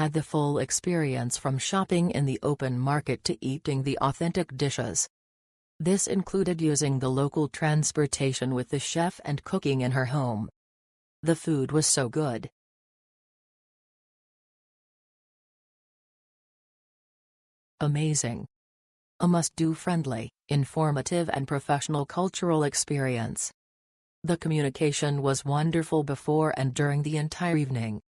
had the full experience from shopping in the open market to eating the authentic dishes. This included using the local transportation with the chef and cooking in her home. The food was so good. Amazing. A must-do, friendly, informative and professional cultural experience. The communication was wonderful before and during the entire evening.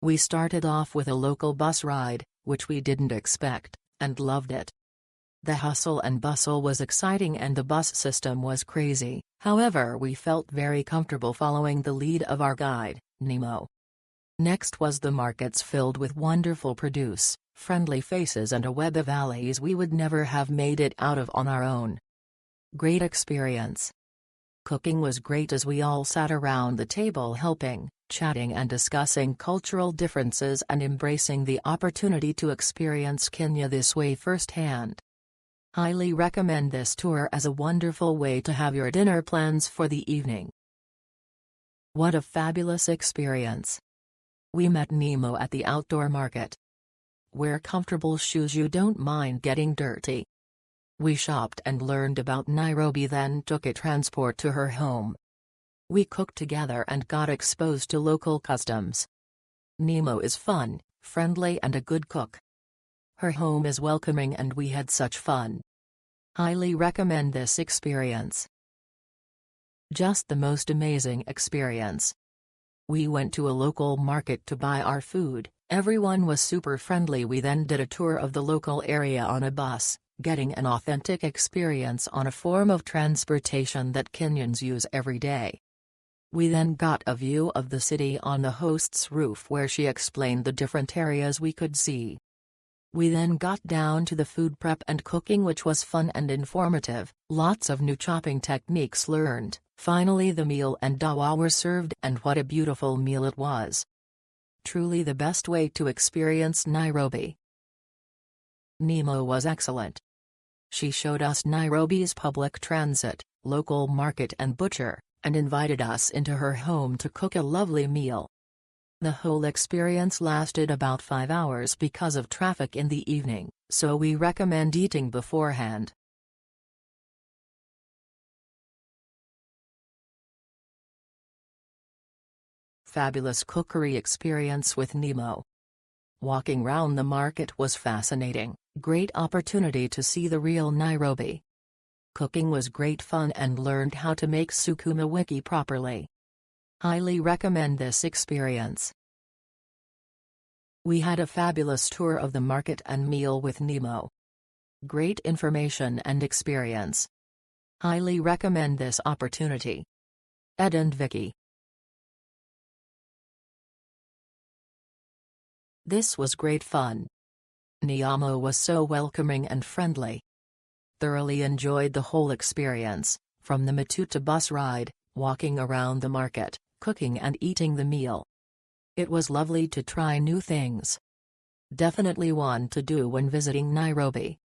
We started off with a local bus ride, which we didn't expect, and loved it. The hustle and bustle was exciting and the bus system was crazy, however we felt very comfortable following the lead of our guide, Nemo. Next was the markets filled with wonderful produce, friendly faces and a web of alleys we would never have made it out of on our own. Great experience. Cooking was great as we all sat around the table helping, chatting and discussing cultural differences and embracing the opportunity to experience Kenya this way firsthand. Highly recommend this tour as a wonderful way to have your dinner plans for the evening. What a fabulous experience. We met Nemo at the outdoor market. Wear comfortable shoes, you don't mind getting dirty. We shopped and learned about Nairobi, then took a transport to her home. We cooked together and got exposed to local customs. Nemo is fun, friendly and a good cook. Her home is welcoming and we had such fun. Highly recommend this experience. Just the most amazing experience. We went to a local market to buy our food, everyone was super friendly. We then did a tour of the local area on a bus, getting an authentic experience on a form of transportation that Kenyans use every day. We then got a view of the city on the host's roof where she explained the different areas we could see. We then got down to the food prep and cooking, which was fun and informative, lots of new chopping techniques learned. Finally the meal and dawa were served, and what a beautiful meal it was. Truly the best way to experience Nairobi. Nemo was excellent. She showed us Nairobi's public transit, local market and butcher, and invited us into her home to cook a lovely meal. The whole experience lasted about 5 hours because of traffic in the evening, so we recommend eating beforehand. Fabulous cookery experience with Nemo. Walking round the market was fascinating, great opportunity to see the real Nairobi. Cooking was great fun and learned how to make sukuma wiki properly. Highly recommend this experience. We had a fabulous tour of the market and meal with Nemo. Great information and experience. Highly recommend this opportunity. Ed and Vicky. This was great fun. Nemo was so welcoming and friendly. Thoroughly enjoyed the whole experience, from the Matuta bus ride, walking around the market, cooking and eating the meal. It was lovely to try new things. Definitely one to do when visiting Nairobi.